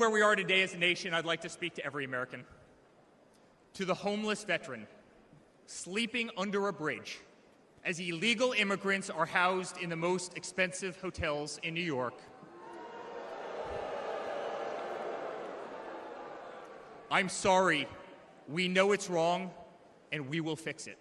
Where we are today as a nation, I'd like to speak to every American. To the homeless veteran sleeping under a bridge as illegal immigrants are housed in the most expensive hotels in New York. I'm sorry. We know it's wrong, and we will fix it.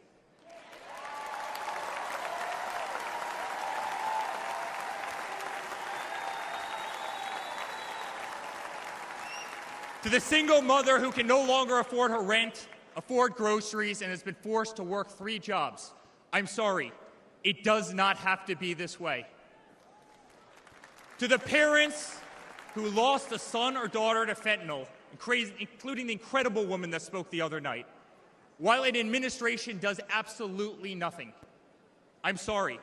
To the single mother who can no longer afford her rent, afford groceries, and has been forced to work 3 jobs, I'm sorry. It does not have to be this way. To the parents who lost a son or daughter to fentanyl, including the incredible woman that spoke the other night, while an administration does absolutely nothing, I'm sorry.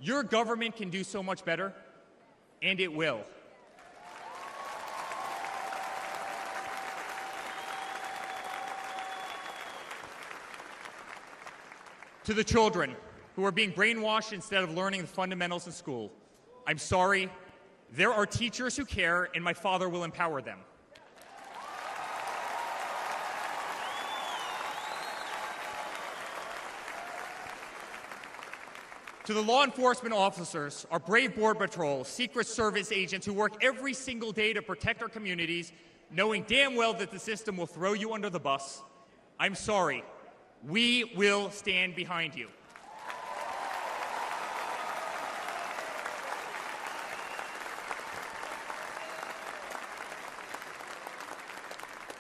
Your government can do so much better, and it will. To the children who are being brainwashed instead of learning the fundamentals in school, I'm sorry. There are teachers who care, and my father will empower them. To the law enforcement officers, our brave Border Patrol, Secret Service agents who work every single day to protect our communities, knowing damn well that the system will throw you under the bus, I'm sorry. We will stand behind you.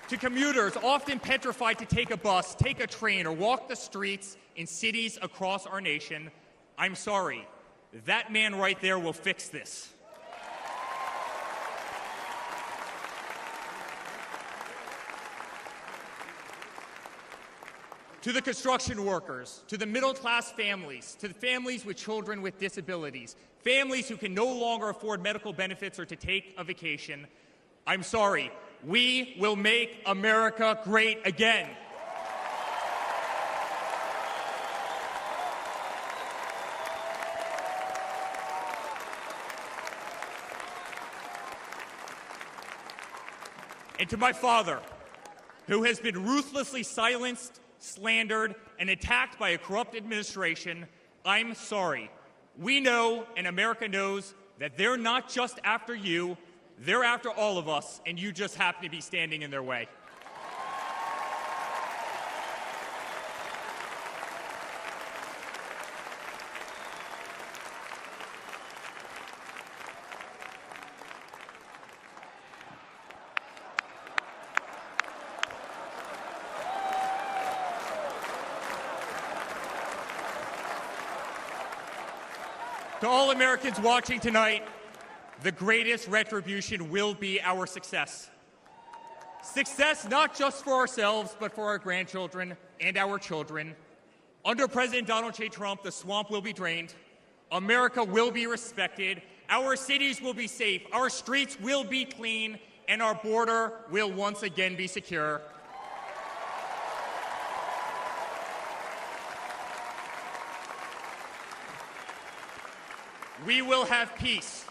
To commuters often petrified to take a bus, take a train, or walk the streets in cities across our nation, I'm sorry. That man right there will fix this. To the construction workers, to the middle-class families, to the families with children with disabilities, families who can no longer afford medical benefits or to take a vacation, I'm sorry. We will make America great again. And to my father, who has been ruthlessly silenced, slandered, and attacked by a corrupt administration, I'm sorry. We know, and America knows, that they're not just after you, they're after all of us, and you just happen to be standing in their way. To all Americans watching tonight, the greatest retribution will be our success. Success not just for ourselves, but for our grandchildren and our children. Under President Donald J. Trump, the swamp will be drained. America will be respected. Our cities will be safe. Our streets will be clean. And our border will once again be secure. We will have peace.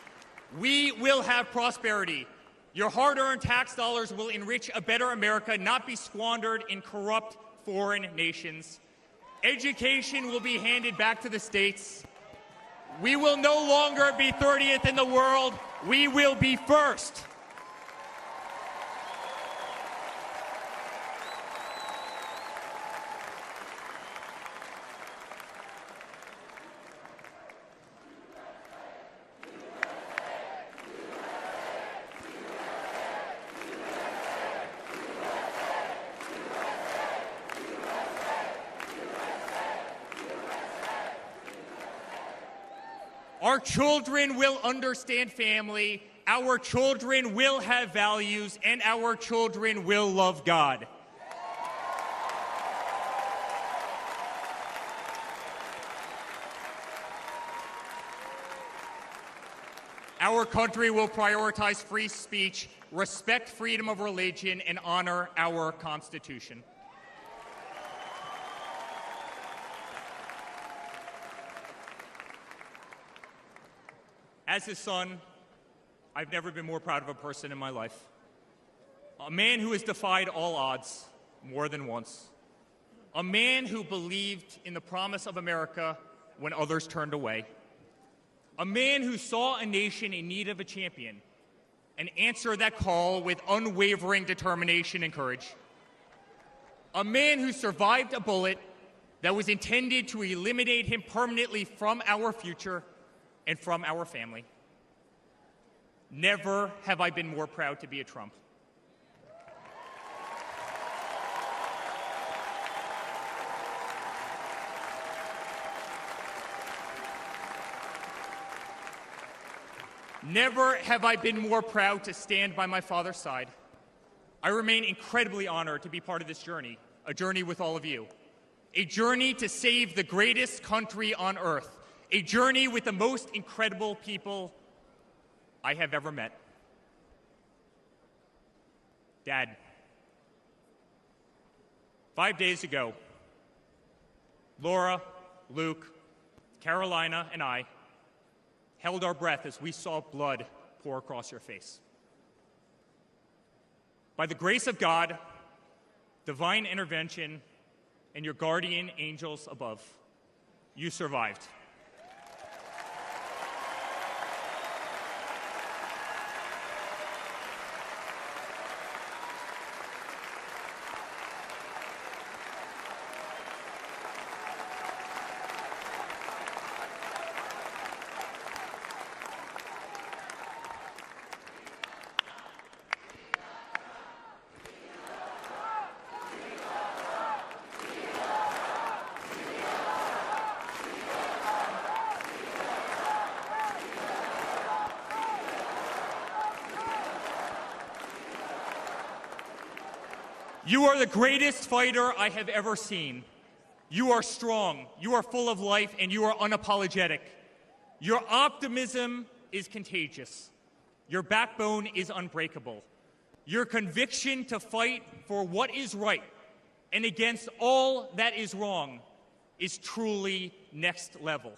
We will have prosperity. Your hard-earned tax dollars will enrich a better America, not be squandered in corrupt foreign nations. Education will be handed back to the states. We will no longer be 30th in the world. We will be first. Our children will understand family, our children will have values, and our children will love God. Our country will prioritize free speech, respect freedom of religion, and honor our Constitution. As his son, I've never been more proud of a person in my life. A man who has defied all odds more than once. A man who believed in the promise of America when others turned away. A man who saw a nation in need of a champion and answered that call with unwavering determination and courage. A man who survived a bullet that was intended to eliminate him permanently from our future and from our family. Never have I been more proud to be a Trump. Never have I been more proud to stand by my father's side. I remain incredibly honored to be part of this journey, a journey with all of you. A journey to save the greatest country on earth. A journey with the most incredible people I have ever met. Dad, 5 days ago, Laura, Luke, Carolina, and I held our breath as we saw blood pour across your face. By the grace of God, divine intervention, and your guardian angels above, you survived. You are the greatest fighter I have ever seen. You are strong, you are full of life, and you are unapologetic. Your optimism is contagious. Your backbone is unbreakable. Your conviction to fight for what is right and against all that is wrong is truly next level.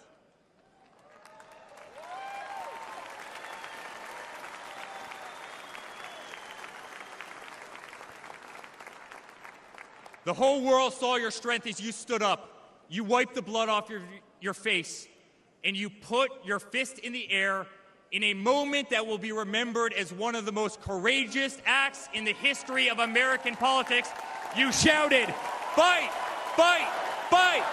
The whole world saw your strength as you stood up. You wiped the blood off your face, and you put your fist in the air in a moment that will be remembered as one of the most courageous acts in the history of American politics. You shouted, "Fight! Fight! Fight!"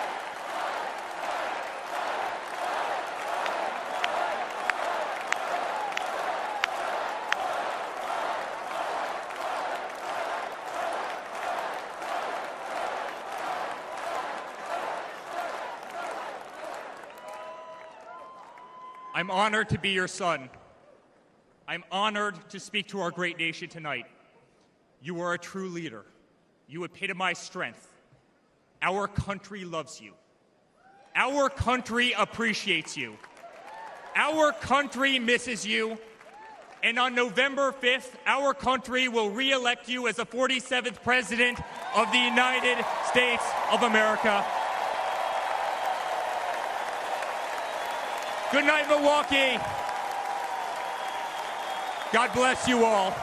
I'm honored to be your son. I'm honored to speak to our great nation tonight. You are a true leader. You epitomize strength. Our country loves you. Our country appreciates you. Our country misses you. And on November 5th, our country will re-elect you as the 47th President of the United States of America. Good night, Milwaukee. God bless you all.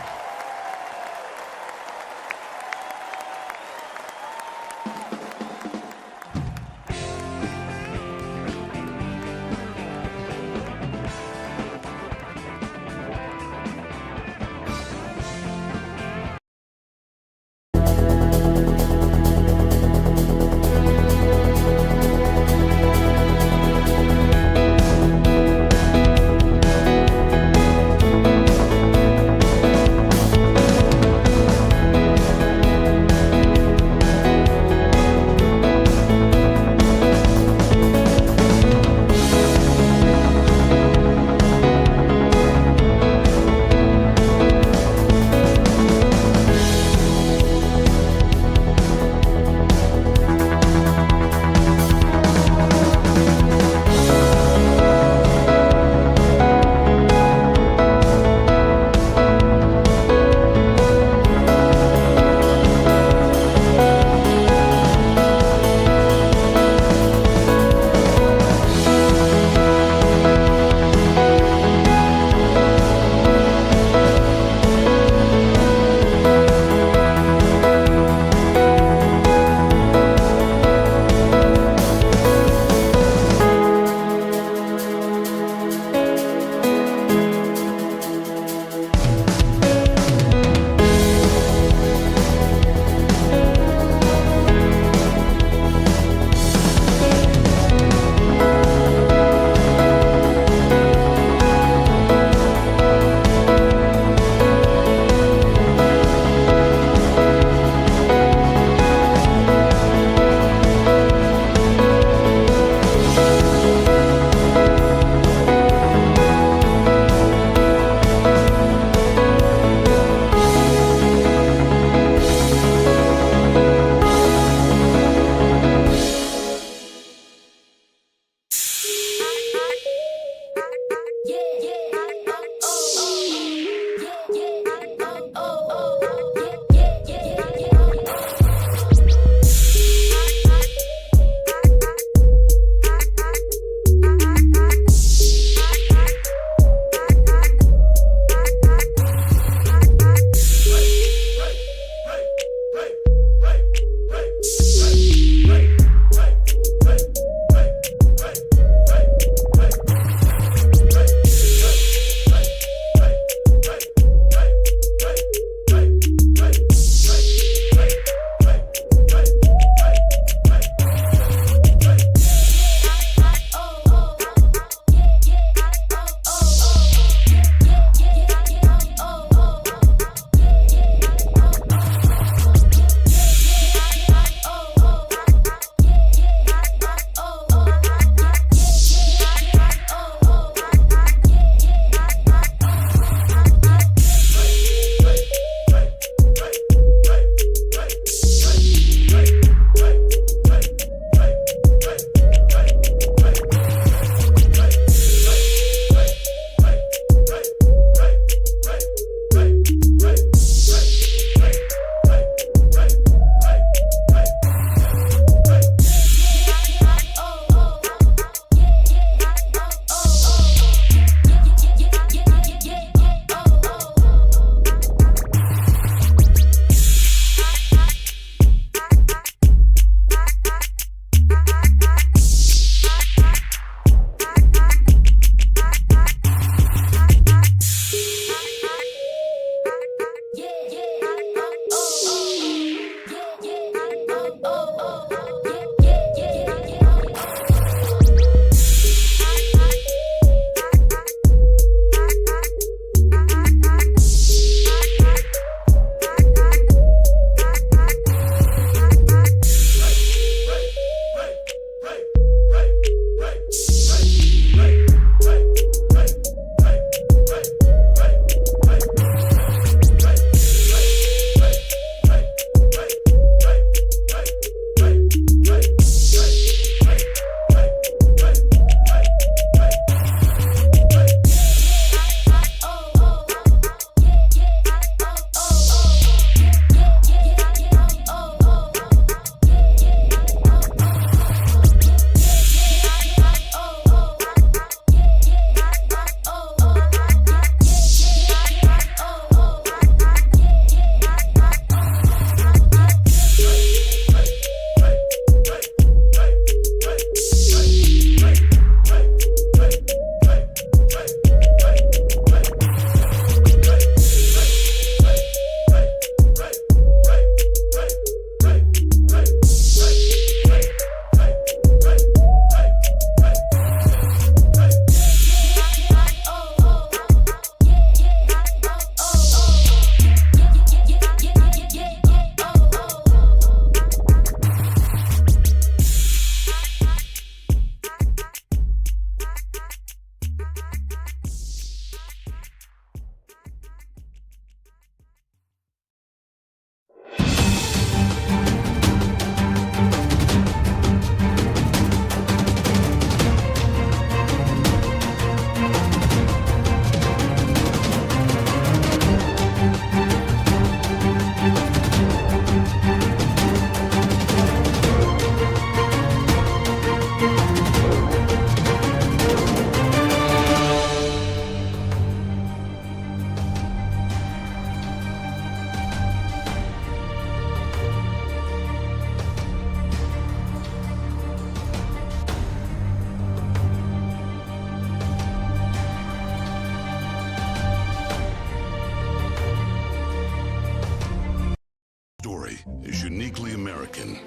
story is uniquely American.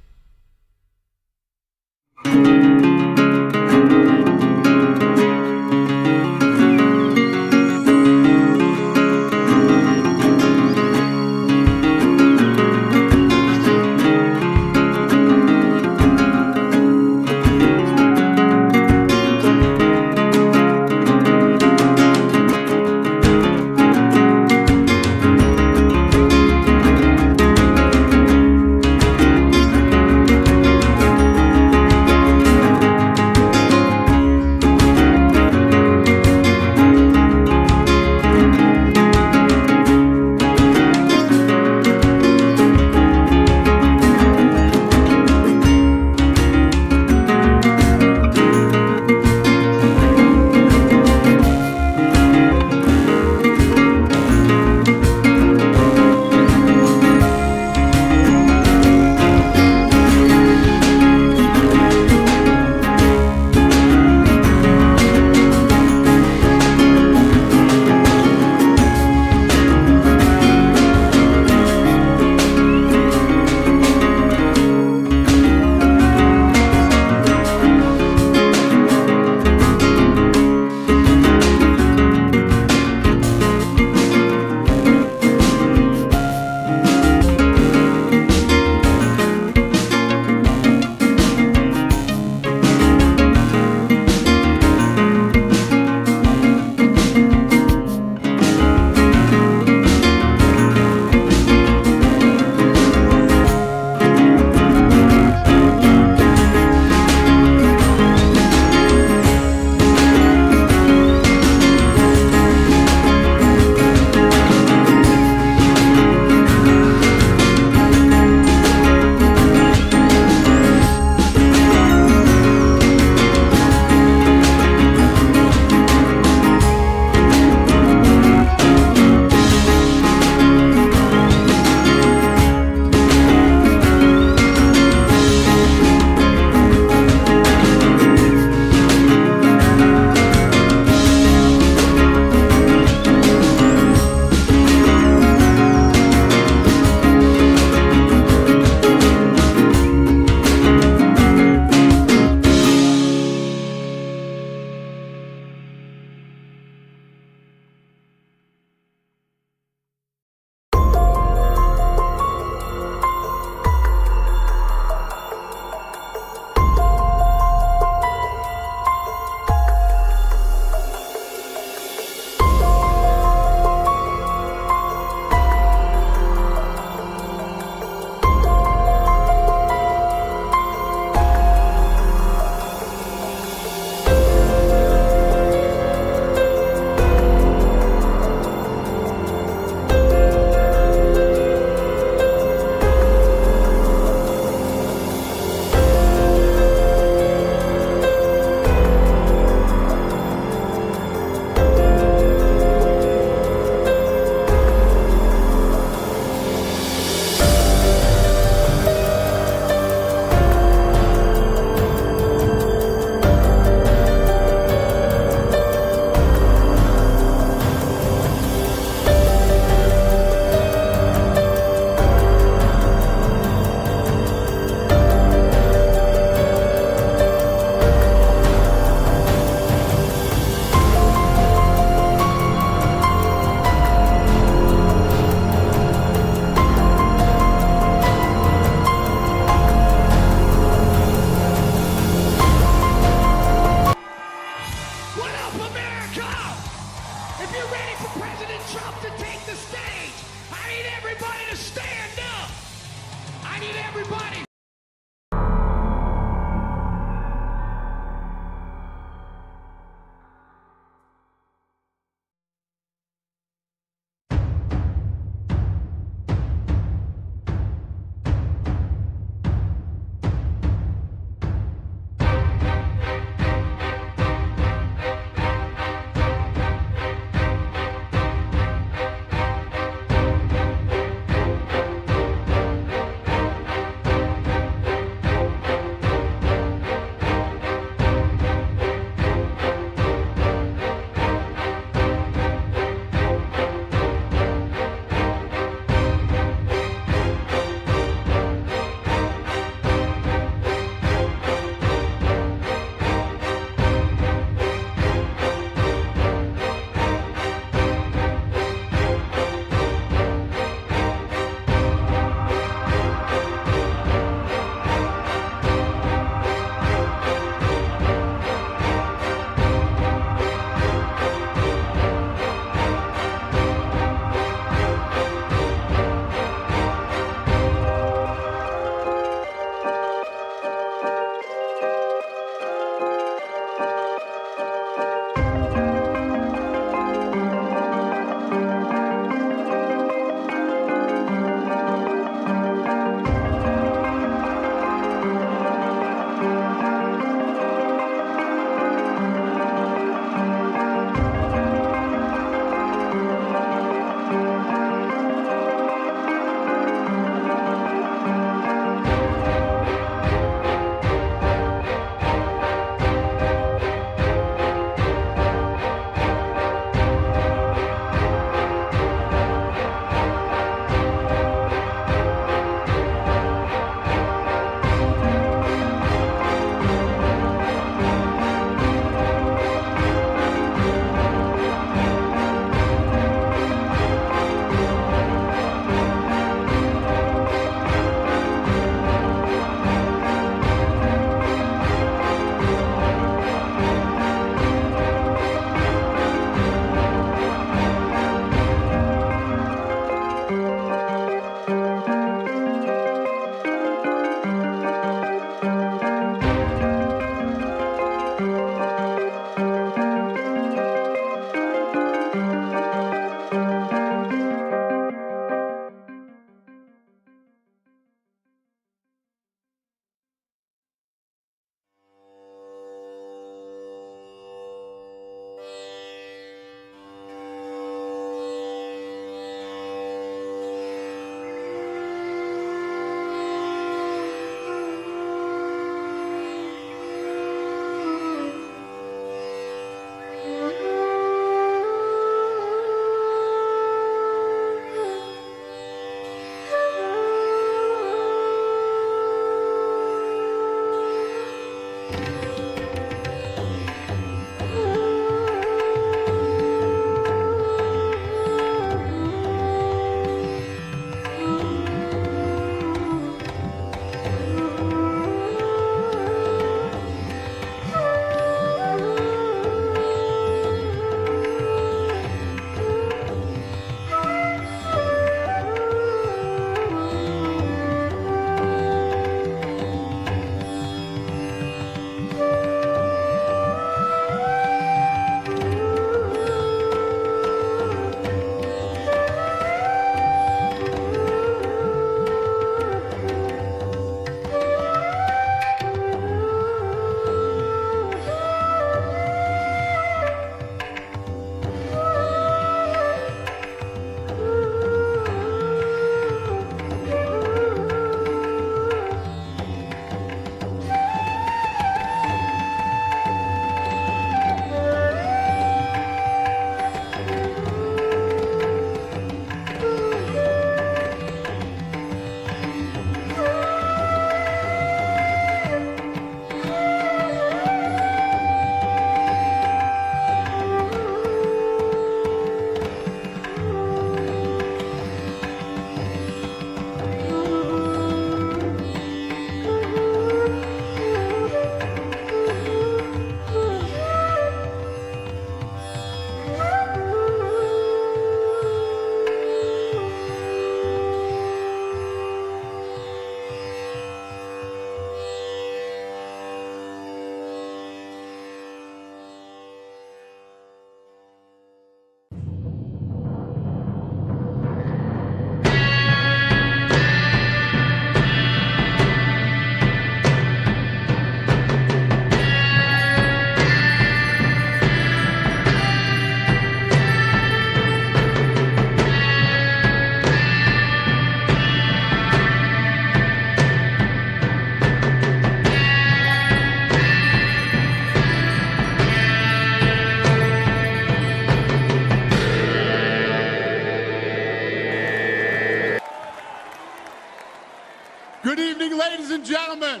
Good evening, ladies and gentlemen.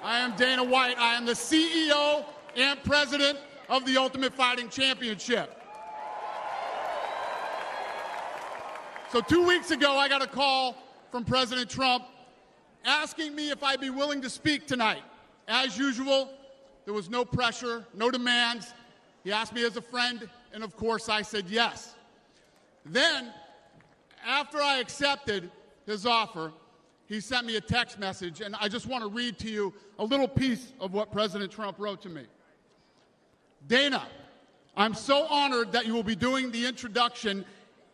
I am Dana White. I am the CEO and president of the Ultimate Fighting Championship. So 2 weeks ago, I got a call from President Trump asking me if I'd be willing to speak tonight. As usual, there was no pressure, no demands. He asked me as a friend, and of course I said yes. Then, after I accepted his offer, he sent me a text message, and I just want to read to you a little piece of what President Trump wrote to me. Dana, I'm so honored that you will be doing the introduction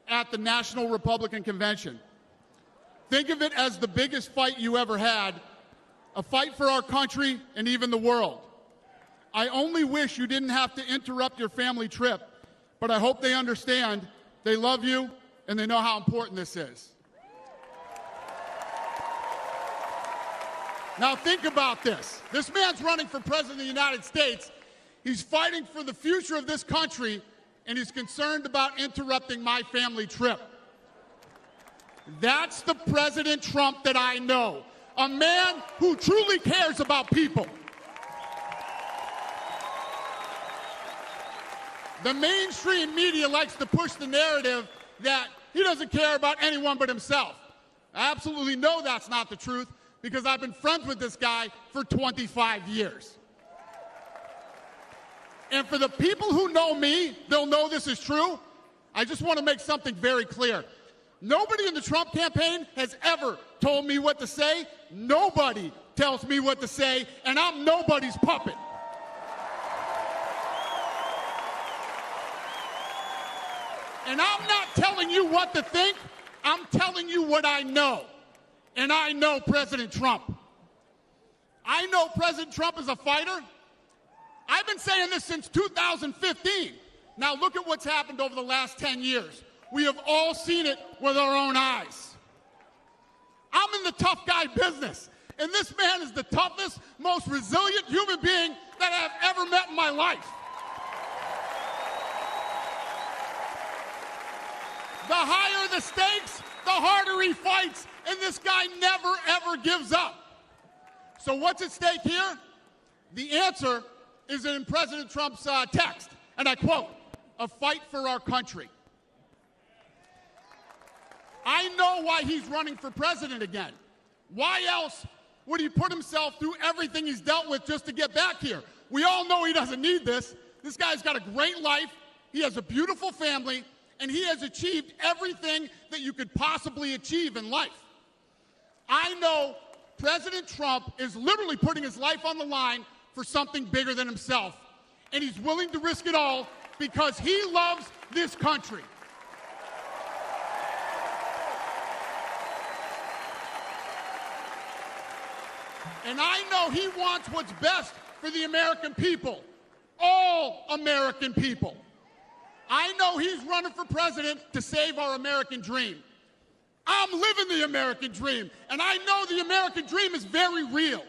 at the National Republican Convention. Think of it as the biggest fight you ever had, a fight for our country and even the world. I only wish you didn't have to interrupt your family trip, but I hope they understand they love you and they know how important this is. Now think about this. This man's running for president of the United States. He's fighting for the future of this country, and he's concerned about interrupting my family trip. That's the President Trump that I know, a man who truly cares about people. The mainstream media likes to push the narrative that he doesn't care about anyone but himself. I absolutely know that's not the truth, because I've been friends with this guy for 25 years. And for the people who know me, they'll know this is true. I just want to make something very clear. Nobody in the Trump campaign has ever told me what to say. Nobody tells me what to say, and I'm nobody's puppet. And I'm not telling you what to think. I'm telling you what I know. And I know President Trump. I know President Trump is a fighter. I've been saying this since 2015. Now look at what's happened over the last 10 years. We have all seen it with our own eyes. I'm in the tough guy business, and this man is the toughest, most resilient human being that I've ever met in my life. The higher the stakes, the harder he fights, and this guy never, ever gives up. So what's at stake here? The answer is in President Trump's text, and I quote, "A fight for our country." I know why he's running for president again. Why else would he put himself through everything he's dealt with just to get back here? We all know he doesn't need this. This guy's got a great life, he has a beautiful family, and he has achieved everything that you could possibly achieve in life. I know President Trump is literally putting his life on the line for something bigger than himself, and he's willing to risk it all because he loves this country. And I know he wants what's best for the American people, all American people. I know he's running for president to save our American dream. I'm living the American dream, and I know the American dream is very real.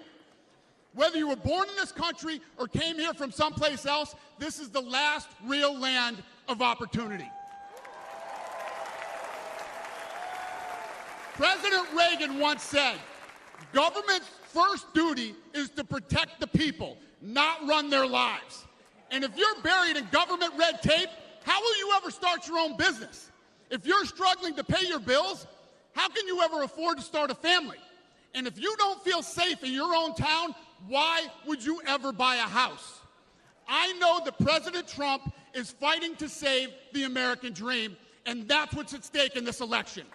Whether you were born in this country or came here from someplace else, this is the last real land of opportunity. President Reagan once said, "Government's first duty is to protect the people, not run their lives." And if you're buried in government red tape, how will you ever start your own business? If you're struggling to pay your bills, how can you ever afford to start a family? And if you don't feel safe in your own town, why would you ever buy a house? I know that President Trump is fighting to save the American dream, and that's what's at stake in this election.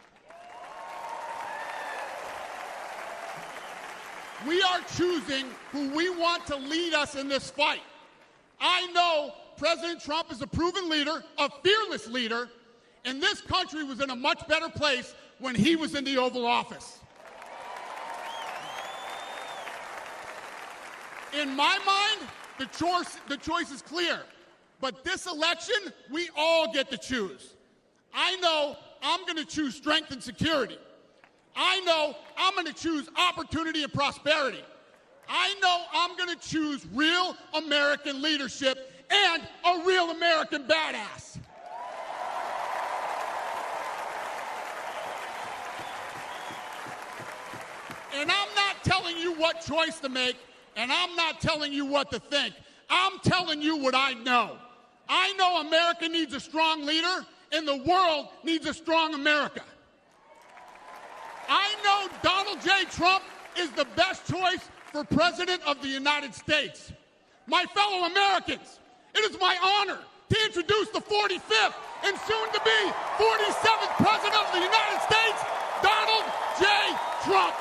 We are choosing who we want to lead us in this fight. I know President Trump is a proven leader, a fearless leader, and this country was in a much better place when he was in the Oval Office. In my mind, the choice is clear. But this election, we all get to choose. I know I'm going to choose strength and security. I know I'm going to choose opportunity and prosperity. I know I'm going to choose real American leadership and a real American badass. And I'm not telling you what choice to make, and I'm not telling you what to think. I'm telling you what I know. I know America needs a strong leader, and the world needs a strong America. I know Donald J. Trump is the best choice for President of the United States. My fellow Americans, it is my honor to introduce the 45th and soon-to-be 47th President of the United States, Donald J. Trump.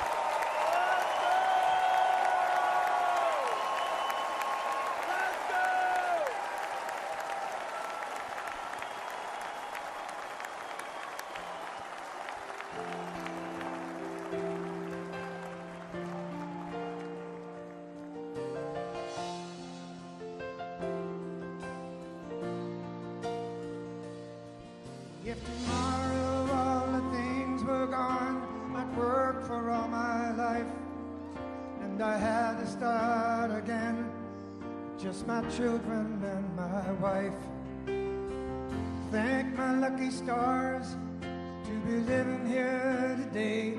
If tomorrow all the things were gone, I'd work for all my life, and I had to start again, just my children and my wife. Thank my lucky stars to be living here today.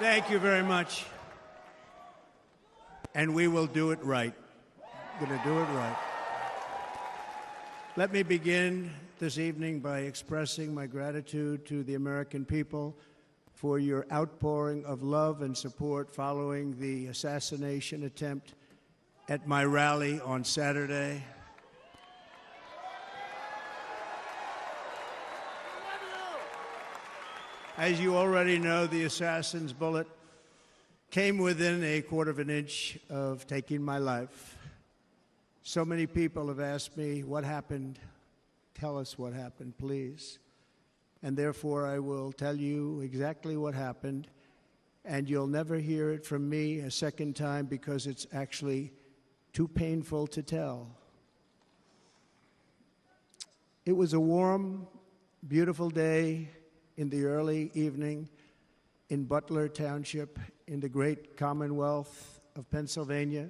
Thank you very much. And we will do it right. Going to do it right. Let me begin this evening by expressing my gratitude to the American people for your outpouring of love and support following the assassination attempt at my rally on Saturday. As you already know, the assassin's bullet came within a quarter of an inch of taking my life. So many people have asked me, what happened? Tell us what happened, please. And therefore, I will tell you exactly what happened, and you'll never hear it from me a second time because it's actually too painful to tell. It was a warm, beautiful day in the early evening in Butler Township in the great Commonwealth of Pennsylvania.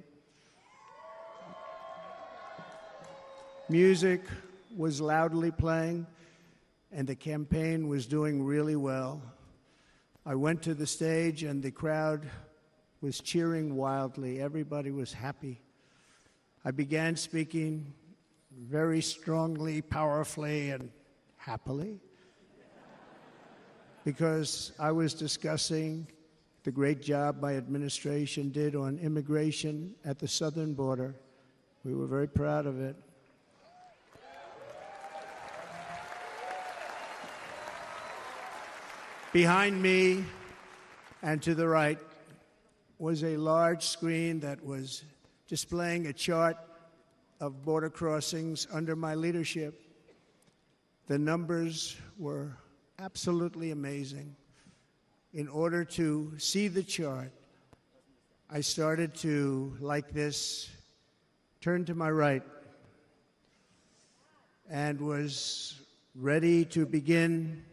Music was loudly playing, and the campaign was doing really well. I went to the stage, and the crowd was cheering wildly. Everybody was happy. I began speaking very strongly, powerfully, and happily because I was discussing the great job my administration did on immigration at the southern border. We were very proud of it. Behind me and to the right was a large screen that was displaying a chart of border crossings under my leadership. The numbers were absolutely amazing. In order to see the chart, I started to, like this, turn to my right and was ready to begin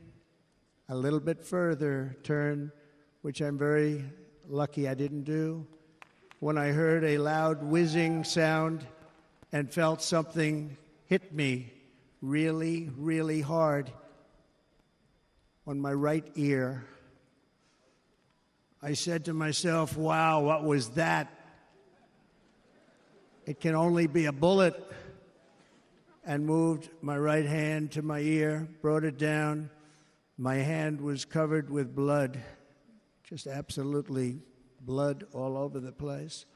a little bit further turn, which I'm very lucky I didn't do, when I heard a loud whizzing sound and felt something hit me really, really hard on my right ear. I said to myself, wow, what was that? It can only be a bullet. And moved my right hand to my ear, brought it down. My hand was covered with blood, just absolutely blood all over the place.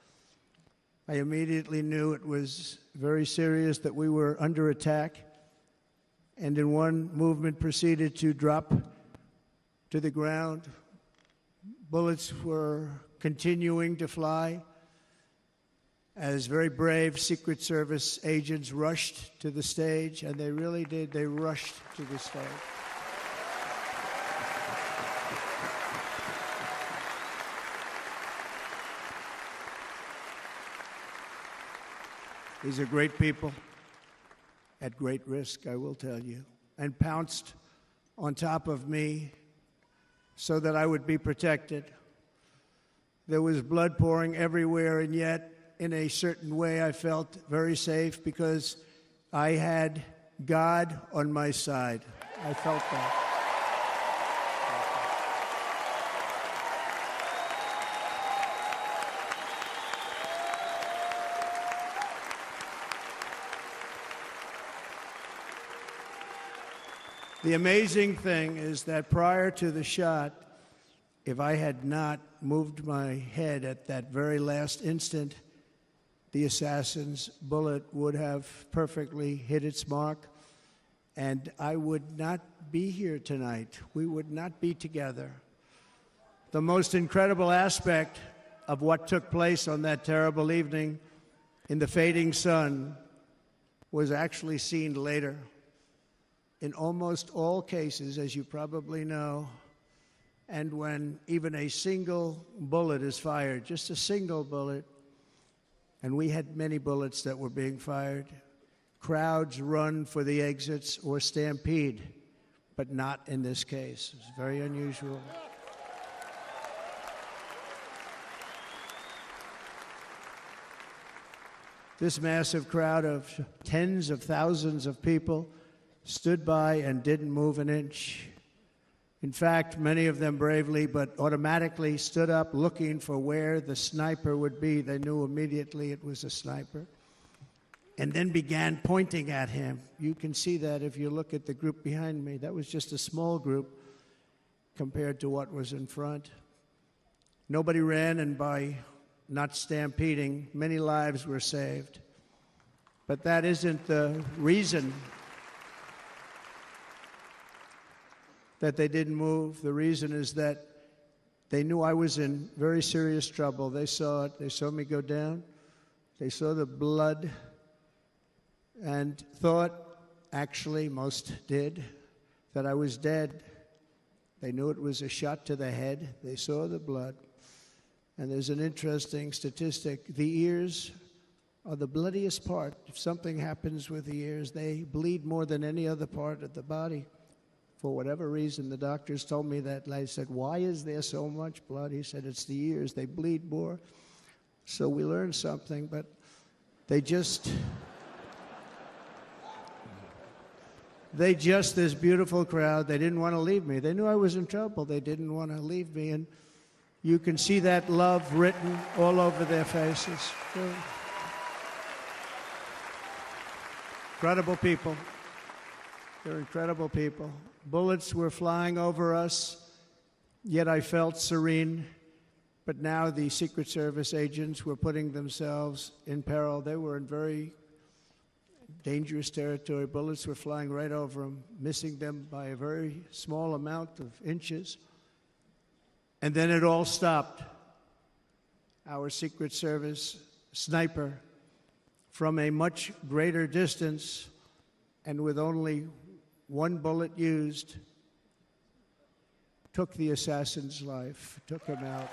I immediately knew it was very serious, that we were under attack, and in one movement proceeded to drop to the ground. Bullets were continuing to fly as very brave Secret Service agents rushed to the stage, and they really did. They rushed to the stage. These are great people at great risk, I will tell you, and pounced on top of me so that I would be protected. There was blood pouring everywhere, and yet, in a certain way, I felt very safe because I had God on my side. I felt that. The amazing thing is that prior to the shot, if I had not moved my head at that very last instant, the assassin's bullet would have perfectly hit its mark, and I would not be here tonight. We would not be together. The most incredible aspect of what took place on that terrible evening in the fading sun was actually seen later. In almost all cases, as you probably know, and when even a single bullet is fired, just a single bullet, and we had many bullets that were being fired, crowds run for the exits or stampede, but not in this case. It's very unusual. This massive crowd of tens of thousands of people stood by and didn't move an inch. In fact, many of them bravely but automatically stood up looking for where the sniper would be. They knew immediately it was a sniper. And then began pointing at him. You can see that if you look at the group behind me. That was just a small group compared to what was in front. Nobody ran, and by not stampeding, many lives were saved. But that isn't the reason that they didn't move. The reason is that they knew I was in very serious trouble. They saw it. They saw me go down. They saw the blood and thought, actually most did, that I was dead. They knew it was a shot to the head. They saw the blood. And there's an interesting statistic. The ears are the bloodiest part. If something happens with the ears, they bleed more than any other part of the body. For whatever reason, the doctors told me that. I said, why is there so much blood? He said, it's the ears. They bleed more. So we learned something, but this beautiful crowd, they didn't want to leave me. They knew I was in trouble. They didn't want to leave me. And you can see that love written all over their faces. Incredible people. They're incredible people. Bullets were flying over us, yet I felt serene. But now the Secret Service agents were putting themselves in peril. They were in very dangerous territory. Bullets were flying right over them, missing them by a very small amount of inches. And then it all stopped. Our Secret Service sniper, from a much greater distance and with only one bullet used, took the assassin's life, took him out.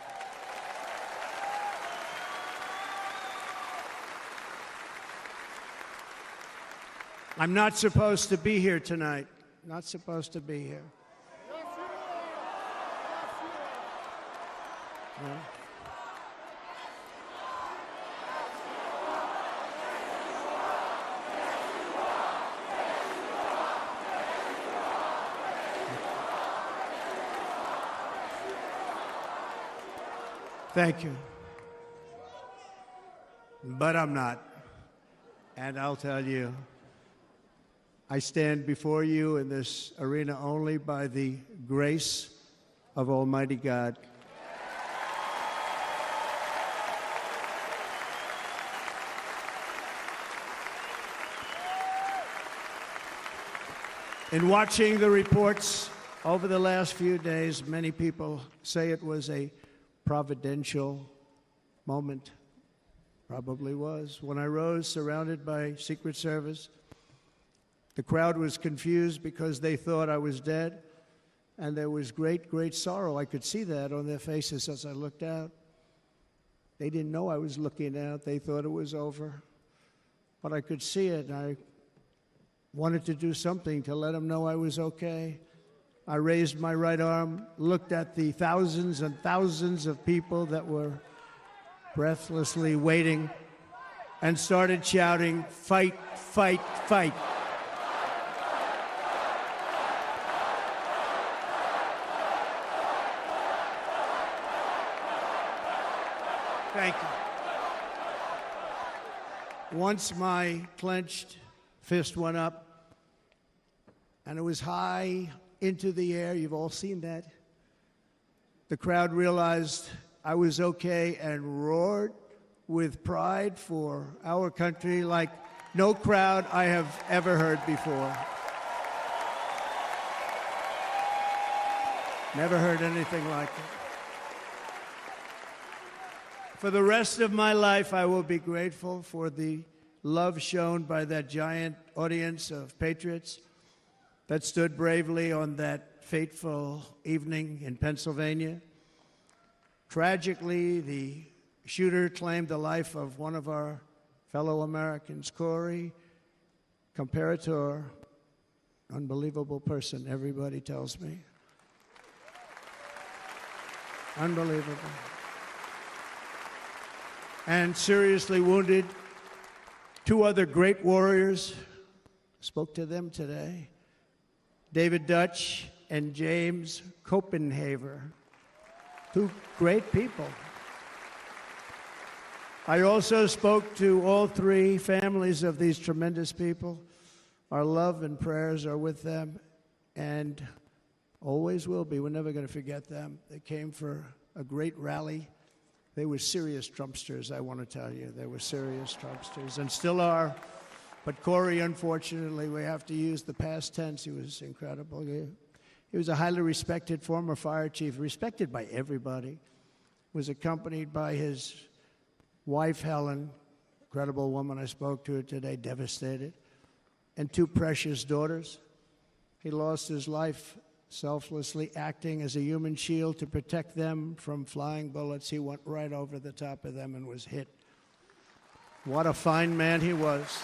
I'm not supposed to be here tonight. Not supposed to be here. No. Thank you. But I'm not. And I'll tell you, I stand before you in this arena only by the grace of Almighty God. In watching the reports over the last few days, many people say it was a providential moment. Probably was. When I rose surrounded by Secret Service, the crowd was confused because they thought I was dead, and there was great, great sorrow. I could see that on their faces as I looked out. They didn't know I was looking out. They thought it was over. But I could see it, and I wanted to do something to let them know I was okay. I raised my right arm, looked at the thousands and thousands of people that were breathlessly waiting, and started shouting, "Fight, fight, fight." Thank you. Once my clenched fist went up, and it was high into the air. You've all seen that. The crowd realized I was okay and roared with pride for our country like no crowd I have ever heard before. Never heard anything like it. For the rest of my life, I will be grateful for the love shown by that giant audience of patriots that stood bravely on that fateful evening in Pennsylvania. Tragically, the shooter claimed the life of one of our fellow Americans, Corey Comparator. Unbelievable person, everybody tells me. Unbelievable. And seriously wounded, two other great warriors. Spoke to them today. David Dutch and James Copenhaver, two great people. I also spoke to all three families of these tremendous people. Our love and prayers are with them, and always will be. We're never going to forget them. They came for a great rally. They were serious Trumpsters, I want to tell you. They were serious Trumpsters, and still are. But Corey, unfortunately, we have to use the past tense. He was incredible. He was a highly respected former fire chief, respected by everybody. Was accompanied by his wife, Helen, incredible woman. I spoke to her today, devastated, and two precious daughters. He lost his life selflessly acting as a human shield to protect them from flying bullets. He went right over the top of them and was hit. What a fine man he was.